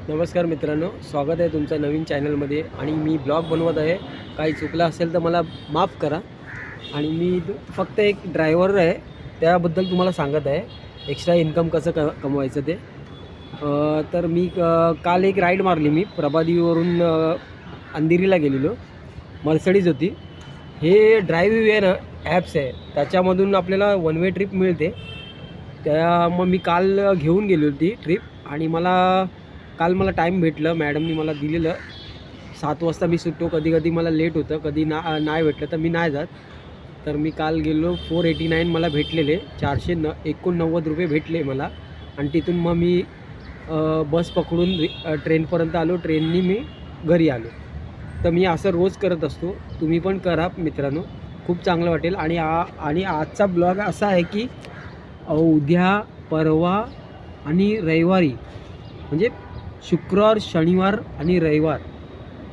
नमस्कार मित्रांनो, स्वागत आहे तुमचं नवीन चॅनलमध्ये. आणि मी ब्लॉग बनवत आहे. काही चुकलं असेल तर मला माफ करा. आणि मी फक्त एक ड्रायव्हर आहे, त्याबद्दल तुम्हाला सांगत आहे एक्स्ट्रा इन्कम कसं कमवायचं ते. तर मी काल एक राईड मारली. मी प्रभादेवीवरून अंधेरीला गेलेलो. मर्सिडीज होती. हे ड्राईव्ह आहे ना, ॲप्स आहे, त्याच्यामधून आपल्याला वन वे ट्रिप मिळते. मग मी काल घेऊन गेली होती ट्रिप. आणि काल मला टाईम भेटलं, मॅडमनी मला दिलेलं 7 वाजता मी सुटतो. कधी कधी मला लेट होतं, कधी नाही भेटलं तर मी नाही जात. तर मी काल गेलो. 489 मला भेटलेले, 489 रुपये भेटले मला. आणि तिथून मग मी बस पकडून ट्रेनपर्यंत आलो. ट्रेननी मी घरी आलो. तर मी असं रोज करत असतो, तुम्ही पण करा मित्रांनो, खूप चांगलं वाटेल. आणि आजचा ब्लॉग असा आहे की उद्या, परवा आणि रविवारी, म्हणजे शुक्रवार, शनिवार आणि रविवार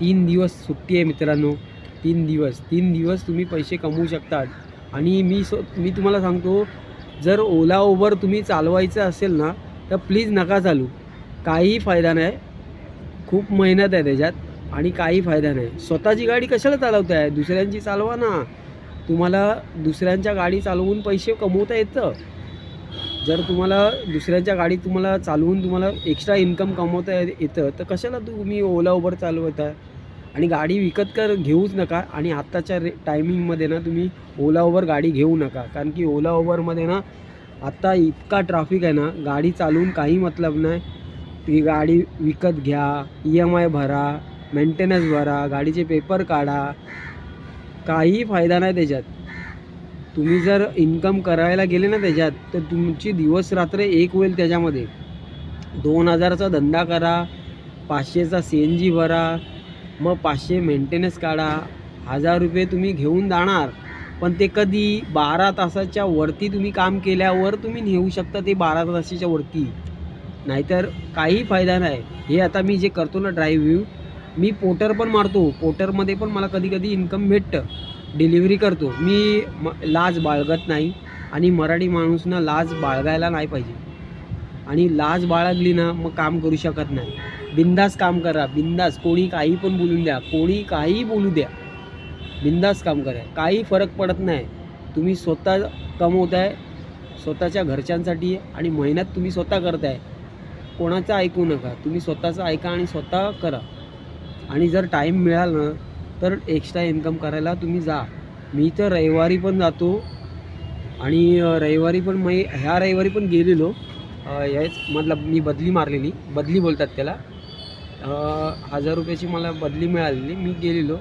3 दिवस सुट्टी आहे मित्रांनो. 3 दिवस तुम्ही पैसे कमवू शकतात. आणि मी तुम्हाला सांगतो, जर ओला उबर तुम्ही चालवायचं असेल ना, तर प्लीज नका चालू. काही फायदा नाही. खूप मेहनत आहे त्याच्यात आणि काही फायदा नाही. स्वतःची गाडी कशाला चालवताय? दुसऱ्यांची चालवा ना. तुम्हाला दुसऱ्यांच्या गाडी चालवून पैसे कमवता येतं. जर तुम्हाला दुसऱ्यांच्या गाडी चालवून तुम्हाला एक्स्ट्रा इन्कम कमवता येतं, तर कशाला तुम्ही ओला उबर चालवत आहे? आणि गाडी विकत घेऊच नका. आणि आत्ताच्या टायमिंगमध्ये ना, तुम्ही ओला उबर गाडी घेऊ नका. कारण की ओला उबरमध्ये ना आत्ता इतका ट्रॅफिक आहे ना, गाडी चालवून काही मतलब नाही. ती गाडी विकत घ्या, EMI भरा, मेंटेनन्स भरा, गाडीचे पेपर काढा, काही फायदा नाही त्याच्यात. तुम्ही जर इन्कम करायला गेले ना त्याच्यात, तर तुमची दिवस रात्र एक होईल त्याच्यामध्ये. 2000चा धंदा करा, 500चा CNG भरा, मग 500 मेंटेनन्स काढा, 1000 रुपये तुम्ही घेऊन जाणार. पण ते कधी 12 तासाच्या वरती तुम्ही काम केल्यावर तुम्ही नेऊ शकता ते 12 तासाच्या वरती. नाहीतर काही फायदा नाही. हे आता मी जे करतो ना ड्राईव्ह, मी पोटर पण मारतो. पोटरमध्ये पण मला कधी कधी इन्कम भेटतं. डिलिव्हरी करतो मी. लाज बाळगत नाही. आणि मराठी माणूसना लाज बाळगायला नाही पाहिजे. आणि लाज बाळगली ना, मग काम करू शकत नाही. बिंदास काम करा, बिंदास. कोणी काही पण बोलून द्या, कोणी काही बोलू द्या, बिंदास काम करा. काही फरक पडत नाही. तुम्ही स्वतः कमवताय, स्वतःच्या घरच्यांसाठी. आणि मेहनत तुम्ही स्वतः करताय. कोणाचं ऐकू नका. तुम्ही स्वतःचं ऐका आणि स्वतः करा. आणि जर टाईम मिळाला ना, तर एक्स्ट्रा इन्कम करायला तुम्ही जा. मी तर रविवारी पण जातो. आणि रविवारी पण ह्या रविवारी पण गेलेलो. याच मी बदली मारलेली, बदली बोलतात त्याला. 1000 रुपयाची मला बदली मिळालेली. मी गेलेलो,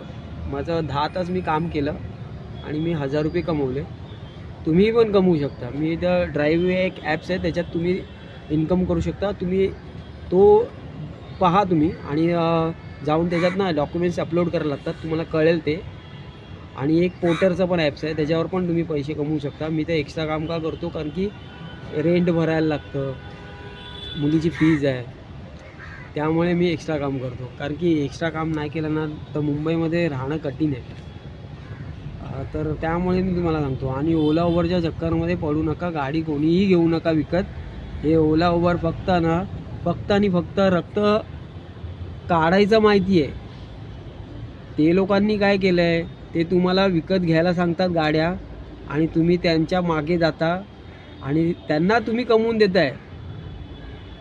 माझं 10 तास मी काम केलं आणि मी 1000 रुपये कमवले. तुम्ही पण कमवू शकता. मी इथं ड्राईव्ह एक ॲप्स आहे, त्याच्यात तुम्ही इन्कम करू शकता. तुम्ही तो पहा तुम्ही. आणि जाऊन त्याच्यात ना डॉक्युमेंट्स अपलोड करायला लागतात, तुम्हाला कळेल ते. आणि एक पोर्टरचं पण ॲप्स आहे, त्याच्यावर पण तुम्ही पैसे कमवू शकता. मी तर एक्स्ट्रा काम का करतो, कारण की रेंट भरायला लागतं, मुलीची फीज आहे, त्यामुळे मी एक्स्ट्रा काम करतो. कारण की एक्स्ट्रा काम नाही केलं ना, तर मुंबईमध्ये राहणं कठीण आहे. तर त्यामुळे मी तुम्हाला सांगतो. आणि ओला उबरच्या चक्करमध्ये पडू नका. गाडी कोणीही घेऊ नका विकत. हे ओला उबर फक्त आणि फक्त रक्त काढायचं माहिती आहे. ते लोकांनी काय केलं आहे, ते तुम्हाला विकत घ्यायला सांगतात गाड्या, आणि तुम्ही त्यांच्या मागे जाता आणि त्यांना तुम्ही कमवून देताय.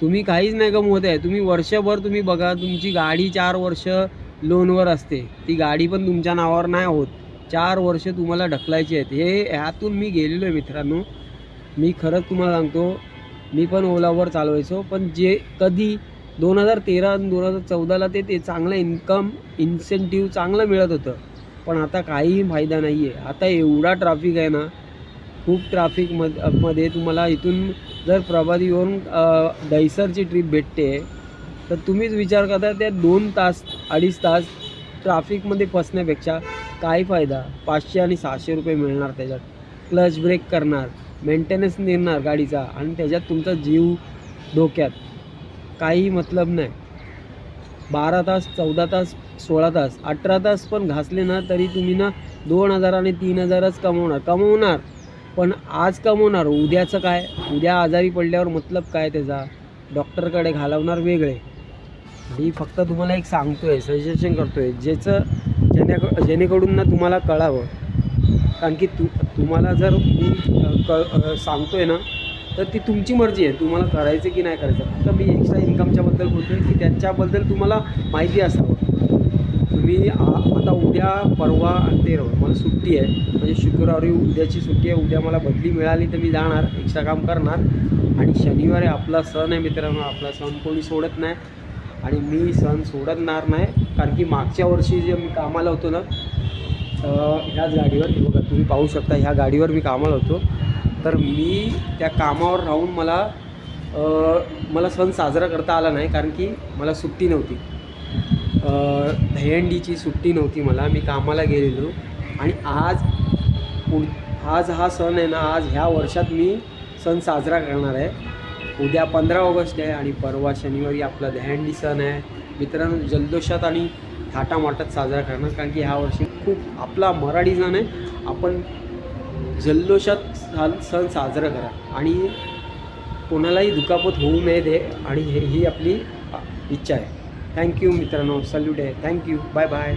तुम्ही काहीच नाही कमवत आहे. तुम्ही वर्षभर तुम्ही बघा, तुमची गाडी 4 वर्ष लोनवर असते. ती गाडी पण तुमच्या नावावर नाही होत. 4 वर्ष तुम्हाला ढकलायची आहेत. ह्यातून मी गेलेलो आहे मित्रांनो. मी खरंच तुम्हाला सांगतो, मी पण ओलावर चालवायचो. पण जे कधी 2013 आणि 2014ला ते चांगलं इन्सेंटिव्ह चांगलं मिळत होतं. पण आता काहीही फायदा नाही आहे. आता एवढा ट्रॅफिक आहे ना, खूप मध्ये तुम्हाला इथून जर प्रभादेवीवरून दहिसरची ट्रिप भेटते, तर तुम्हीच विचार करता, त्या 2 तास 2.5 तास ट्रॅफिकमध्ये फसण्यापेक्षा काय फायदा. 500 आणि 600 रुपये मिळणार त्याच्यात. क्लच ब्रेक करणार, मेंटेनन्स देणार गाडीचा, आणि त्याच्यात तुमचा जीव धोक्यात. काही मतलब नाही. 12 तास, 14 तास, 16 तास, 18 तास पण घासले ना, तरी तुम्ही ना 2000 आणि 3000च कमवणार. पण आज कमवणार, उद्याचं काय? उद्या आजारी पडल्यावर मतलब काय त्याचा? डॉक्टरकडे घालवणार वेगळे. मी फक्त तुम्हाला एक सांगतो आहे, सजेशन करतो आहे, जेणेकडून ना तुम्हाला कळावं. कारण की तुम्हाला जर मी सांगतो आहे ना, तर ती तुमची मर्जी आहे, तुम्हाला करायचं की नाही करायचं. फक्त मी एक्स्ट्रा इन्कमच्याबद्दल बोलतो आहे की त्याच्याबद्दल तुम्हाला माहिती असावं. तुम्ही आता उद्या परवा आणि 13 मला सुट्टी आहे, म्हणजे शुक्रवारी उद्याची सुट्टी आहे. उद्या मला बदली मिळाली तर मी जाणार, एक्स्ट्रा काम करणार. आणि शनिवारी आपला सण आहे मित्रांनो, आपला सण कोणी सोडत नाही आणि मी सण सोडणार नाही. कारण की मागच्या वर्षी जे मी कामाला होतो ना, ह्याच गाडीवर, हे बघा तुम्ही पाहू शकता, ह्या गाडीवर मी कामाला होतो. तर मी त्या कामावर राहून मला सण साजरा करता आला नाही, कारण की मला सुट्टी नव्हती. दहीहंडीची सुट्टी नव्हती मला, मी कामाला गेलेलो. आणि आज हा सण आहे ना, आज ह्या वर्षात मी सण साजरा करणार आहे. उद्या 15 ऑगस्ट आहे आणि परवा शनिवारी आपला दहीहंडी सण आहे मित्रांनो. जल्लोषात आणि थाटामाटात साजरा करणार, कारण की ह्या वर्षी खूप आपला मराठी सण आहे. आपण जल्लोषात सण साजरा करा आणि कोणालाही दुखापत होऊ नये दे, आणि ही आपली इच्छा आहे. थँक्यू मित्रांनो, सल्यूट आहे. Thank you, bye bye.